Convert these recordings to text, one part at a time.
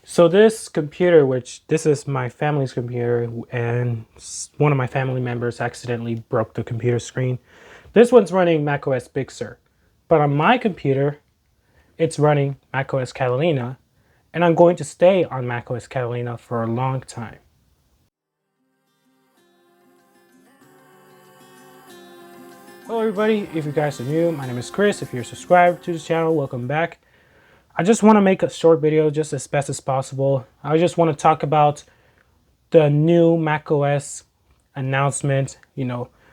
So this computer, which this is my family's computer, and one of my family members accidentally broke the computer screen. This one's running macOS Big Sur, but on my computer, it's running macOS Catalina, and I'm going to stay on macOS Catalina for a long time. Hello everybody, if you guys are new, my name is Chris. If you're subscribed to the channel, welcome back. I just want to make a short video just as best as possible. I just want to talk about the new macOS announcement,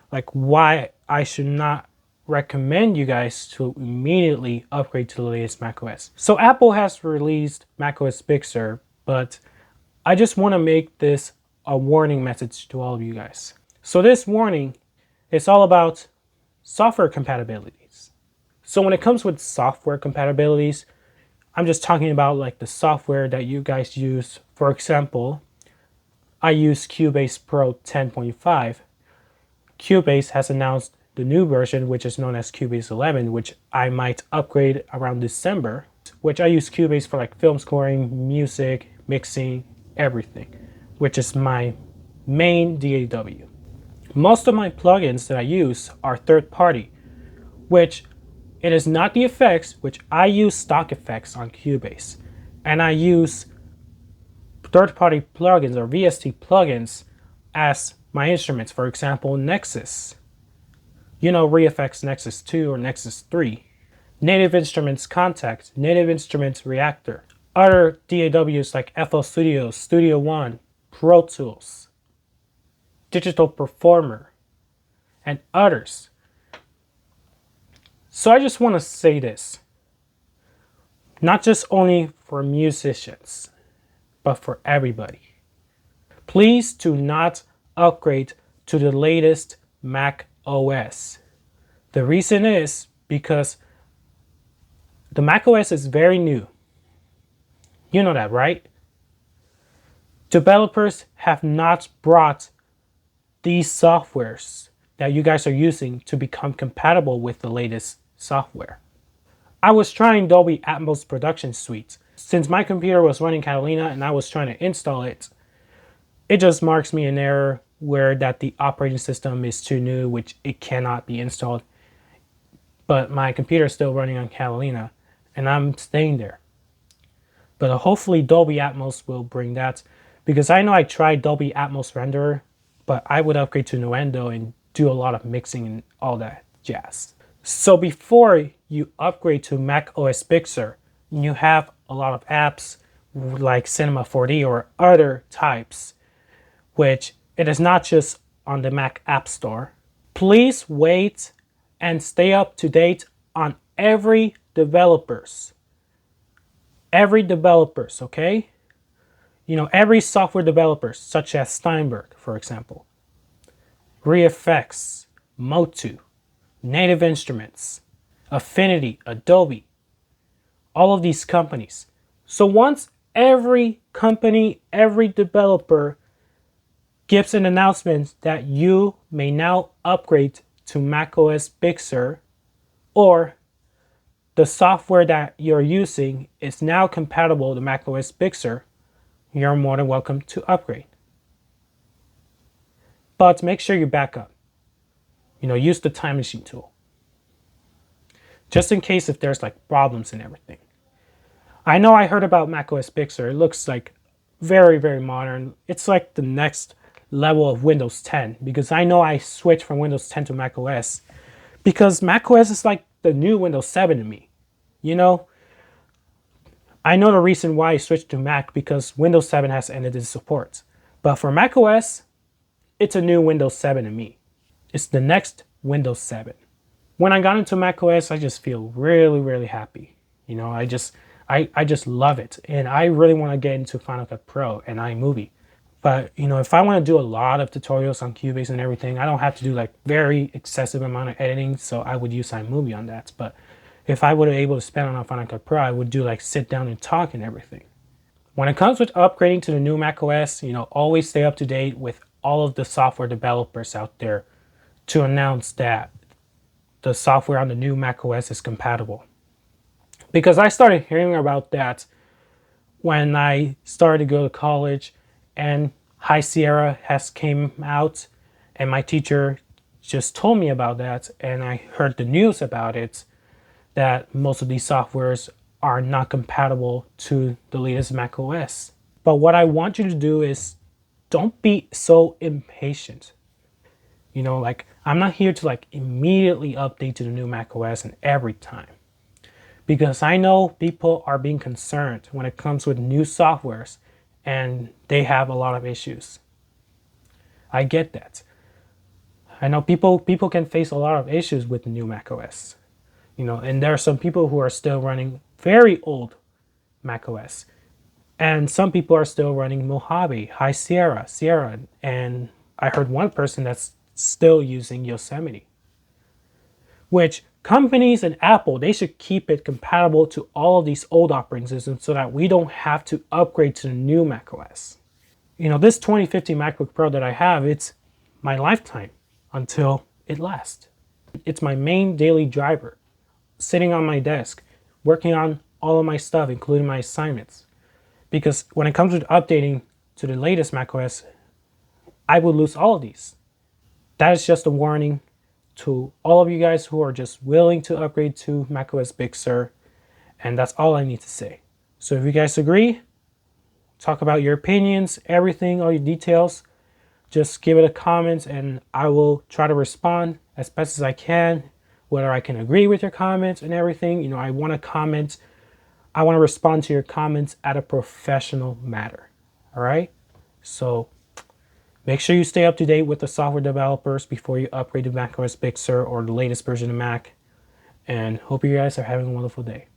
like why I should not recommend you guys to immediately upgrade to the latest macOS. So Apple has released macOS Big Sur, but I just want to make this a warning message to all of you guys. So this warning is all about software compatibilities. So when it comes with software compatibilities, I'm just talking about like the software that you guys use. For example, I use Cubase Pro 10.5. Cubase has announced the new version, which is known as Cubase 11, which I might upgrade around December, which I use Cubase for like film scoring, music, mixing, everything, which is my main DAW. Most of my plugins that I use are third party, which it is not the effects, which I use stock effects on Cubase. And I use third-party plugins or VST plugins as my instruments. For example, Nexus. ReFX Nexus 2 or Nexus 3. Native Instruments Contact, Native Instruments Reactor. Other DAWs like FL Studio, Studio One, Pro Tools, Digital Performer, and others. So I just want to say this, not just only for musicians, but for everybody. Please do not upgrade to the latest Mac OS. The reason is because the Mac OS is very new. You know that, right? Developers have not brought these softwares that you guys are using to become compatible with the latest software. I was trying Dolby Atmos Production Suite. Since my computer was running Catalina and I was trying to install it, it just marks me an error where that the operating system is too new, which it cannot be installed. But my computer is still running on Catalina and I'm staying there. But hopefully Dolby Atmos will bring that, because I know I tried Dolby Atmos Renderer, but I would upgrade to Nuendo and do a lot of mixing and all that jazz. So before you upgrade to Mac OS Big Sur, you have a lot of apps like Cinema 4D or other types, which it is not just on the Mac App Store. Please wait and stay up to date on every developers, okay? Every software developers, such as Steinberg, for example, ReFX, Motu, Native Instruments, Affinity, Adobe, all of these companies. So once every company, every developer gives an announcement that you may now upgrade to macOS Big Sur, or the software that you're using is now compatible to macOS Big Sur, you're more than welcome to upgrade. But make sure you back up. Use the time machine tool, just in case if there's like problems and everything. I know I heard about macOS Big Sur. It looks like very, very modern. It's like the next level of Windows 10, because I know I switched from Windows 10 to macOS because macOS is like the new Windows 7 to me. I know the reason why I switched to Mac, because Windows 7 has ended its support. But for macOS, it's a new Windows 7 to me. It's the next Windows 7. When I got into macOS, I just feel really, really happy. I just love it. And I really want to get into Final Cut Pro and iMovie. But, if I want to do a lot of tutorials on Cubase and everything, I don't have to do like very excessive amount of editing. So I would use iMovie on that. But if I were able to spend on a Final Cut Pro, I would do like sit down and talk and everything. When it comes with upgrading to the new macOS, always stay up to date with all of the software developers out there to announce that the software on the new macOS is compatible. Because I started hearing about that when I started to go to college and High Sierra has came out, and my teacher just told me about that, and I heard the news about it, that most of these softwares are not compatible to the latest macOS. But what I want you to do is don't be so impatient. Like I'm not here to like immediately update to the new macOS and every time. Because I know people are being concerned when it comes with new softwares and they have a lot of issues. I get that. I know people can face a lot of issues with the new macOS. And there are some people who are still running very old macOS. And some people are still running Mojave, High Sierra, Sierra, and I heard one person that's still using Yosemite. Which companies and Apple, they should keep it compatible to all of these old operating systems so that we don't have to upgrade to the new macOS. This 2015 MacBook Pro that I have, it's my lifetime until it lasts. It's my main daily driver, sitting on my desk, working on all of my stuff, including my assignments. Because when it comes to updating to the latest macOS, I would lose all of these. That is just a warning to all of you guys who are just willing to upgrade to macOS Big Sur. And that's all I need to say. So if you guys agree, talk about your opinions, everything, all your details, just give it a comment and I will try to respond as best as I can, whether I can agree with your comments and everything. I want to comment. I want to respond to your comments at a professional manner. All right. So make sure you stay up to date with the software developers before you upgrade to macOS Big Sur or the latest version of Mac. And hope you guys are having a wonderful day.